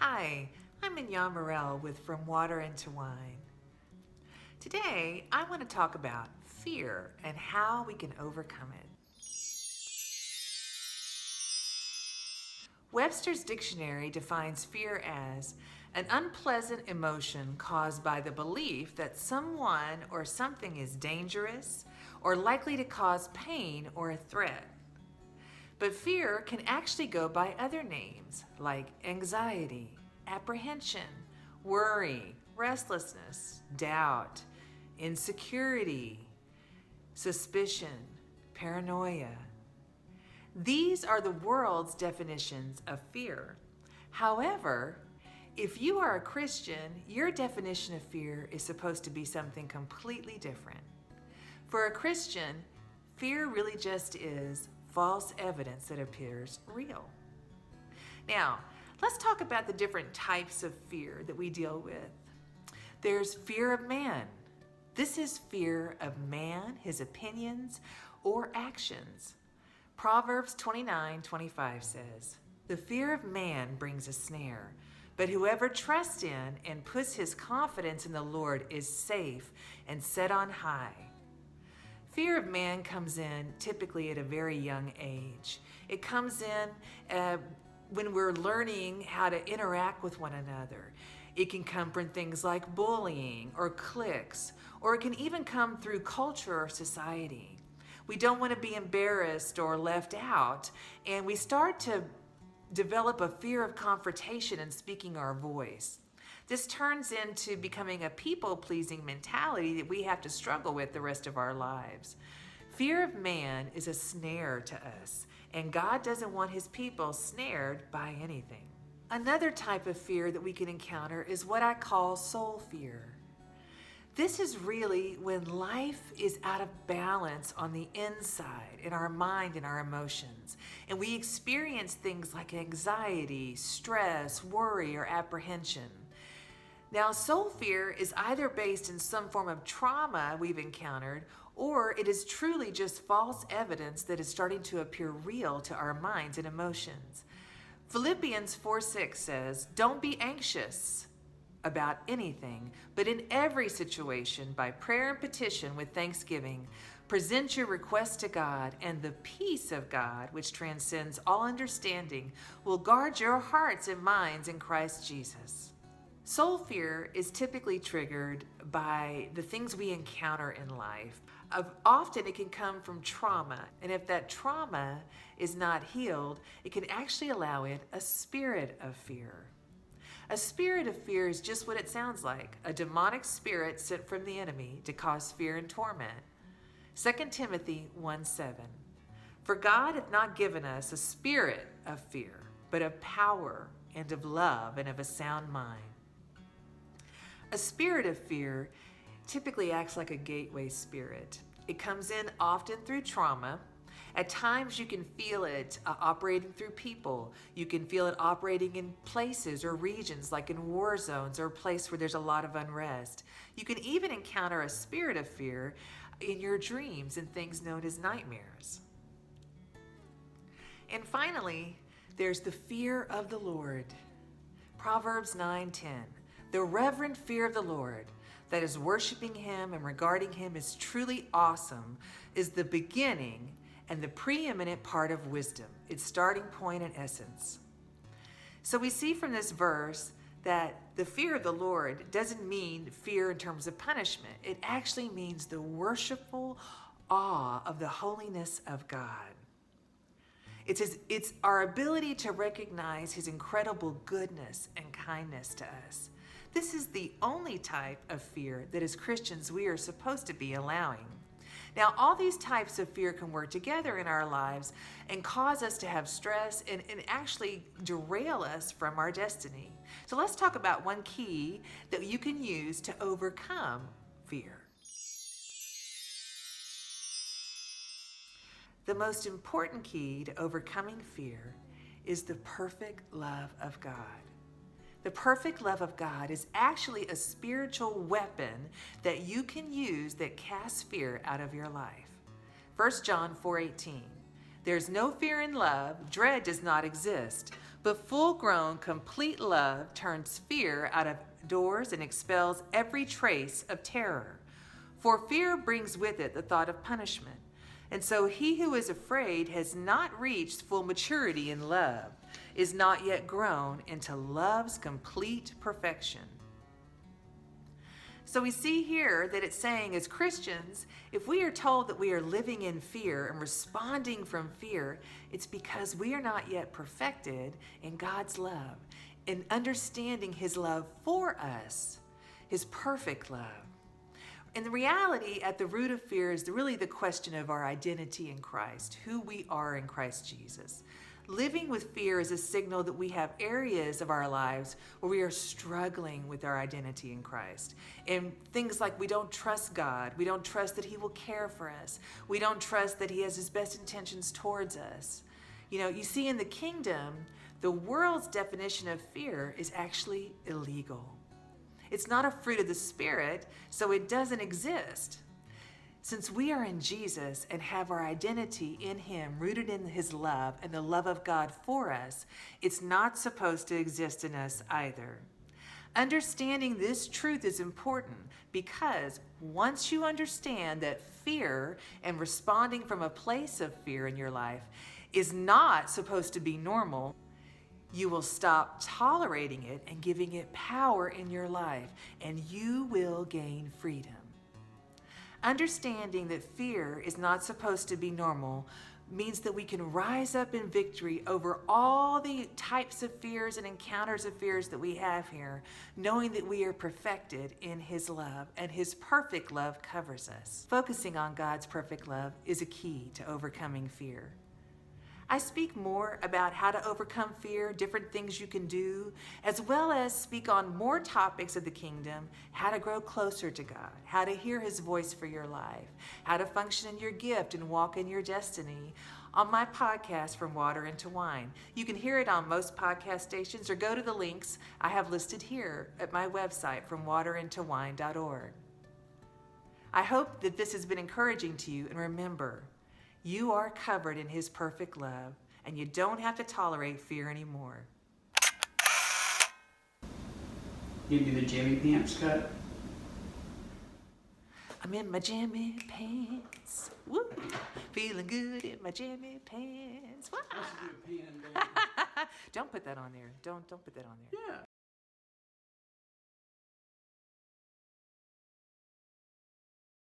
Hi, I'm Mignon Murrell with From Water into Wine. Today, I want to talk about fear and how we can overcome it. Webster's dictionary defines fear as an unpleasant emotion caused by the belief that someone or something is dangerous or likely to cause pain or a threat. But fear can actually go by other names like anxiety, apprehension, worry, restlessness, doubt, insecurity, suspicion, paranoia. These are the world's definitions of fear. However, if you are a Christian, your definition of fear is supposed to be something completely different. For a Christian, fear really just is false evidence that appears real. Now, let's talk about the different types of fear that we deal with. There's fear of man. This is fear of man, his opinions, or actions. Proverbs 29:25 says, "The fear of man brings a snare, but whoever trusts in and puts his confidence in the Lord is safe and set on high." Fear of man comes in typically at a very young age. It comes in when we're learning how to interact with one another. It can come from things like bullying or cliques, or it can even come through culture or society. We don't want to be embarrassed or left out, and we start to develop a fear of confrontation and speaking our voice. This turns into becoming a people-pleasing mentality that we have to struggle with the rest of our lives. Fear of man is a snare to us, and God doesn't want his people snared by anything. Another type of fear that we can encounter is what I call soul fear. This is really when life is out of balance on the inside, in our mind and our emotions, and we experience things like anxiety, stress, worry, or apprehension. Now, soul fear is either based in some form of trauma we've encountered, or it is truly just false evidence that is starting to appear real to our minds and emotions. Philippians 4:6 says, "Don't be anxious about anything, but in every situation, by prayer and petition with thanksgiving, present your requests to God, and the peace of God, which transcends all understanding, will guard your hearts and minds in Christ Jesus." Soul fear is typically triggered by the things we encounter in life. Often it can come from trauma, and if that trauma is not healed, it can actually allow in a spirit of fear. A spirit of fear is just what it sounds like, a demonic spirit sent from the enemy to cause fear and torment. 2 Timothy 1:7, "For God hath not given us a spirit of fear, but of power and of love and of a sound mind." A spirit of fear typically acts like a gateway spirit. It comes in often through trauma. At times you can feel it operating through people. You can feel it operating in places or regions like in war zones or a place where there's a lot of unrest. You can even encounter a spirit of fear in your dreams and things known as nightmares. And finally, there's the fear of the Lord. Proverbs 9:10, "The reverent fear of the Lord, that is worshiping him and regarding him as truly awesome, is the beginning and the preeminent part of wisdom," its starting point and essence. So we see from this verse that the fear of the Lord doesn't mean fear in terms of punishment. It actually means the worshipful awe of the holiness of God. It's our ability to recognize his incredible goodness and kindness to us. This is the only type of fear that as Christians we are supposed to be allowing. Now, all these types of fear can work together in our lives and cause us to have stress and actually derail us from our destiny. So let's talk about one key that you can use to overcome fear. The most important key to overcoming fear is the perfect love of God. The perfect love of God is actually a spiritual weapon that you can use that casts fear out of your life. 1 John 4:18, "There's no fear in love, dread does not exist, But full-grown, complete love turns fear out of doors and expels every trace of terror. For fear brings with it the thought of punishment. And so he who is afraid has not reached full maturity in love, is not yet grown into love's complete perfection. So we see here that it's saying, as Christians, if we are told that we are living in fear and responding from fear, it's because we are not yet perfected in God's love, in understanding his love for us, his perfect love. And the reality at the root of fear is really the question of our identity in Christ, who we are in Christ Jesus. Living with fear is a signal that we have areas of our lives where we are struggling with our identity in Christ. And things like we don't trust God, we don't trust that he will care for us, we don't trust that he has his best intentions towards us. You know, you see in the kingdom, the world's definition of fear is actually illegal. It's not a fruit of the Spirit, so it doesn't exist. Since we are in Jesus and have our identity in him, rooted in his love and the love of God for us, it's not supposed to exist in us either. Understanding this truth is important because once you understand that fear and responding from a place of fear in your life is not supposed to be normal, you will stop tolerating it and giving it power in your life, and you will gain freedom. Understanding that fear is not supposed to be normal means that we can rise up in victory over all the types of fears and encounters of fears that we have here, knowing that we are perfected in his love and his perfect love covers us. Focusing on God's perfect love is a key to overcoming fear. I speak more about how to overcome fear, different things you can do, as well as speak on more topics of the kingdom, how to grow closer to God, how to hear his voice for your life, how to function in your gift and walk in your destiny on my podcast, From Water into Wine. You can hear it on most podcast stations or go to the links I have listed here at my website, FromWaterIntoWine.org. I hope that this has been encouraging to you, and remember, you are covered in his perfect love, and you don't have to tolerate fear anymore. You do the jammy pants cut? I'm in my jammy pants. Woo! Feeling good in my jammy pants. Wah! Don't put that on there. Don't put that on there. Yeah.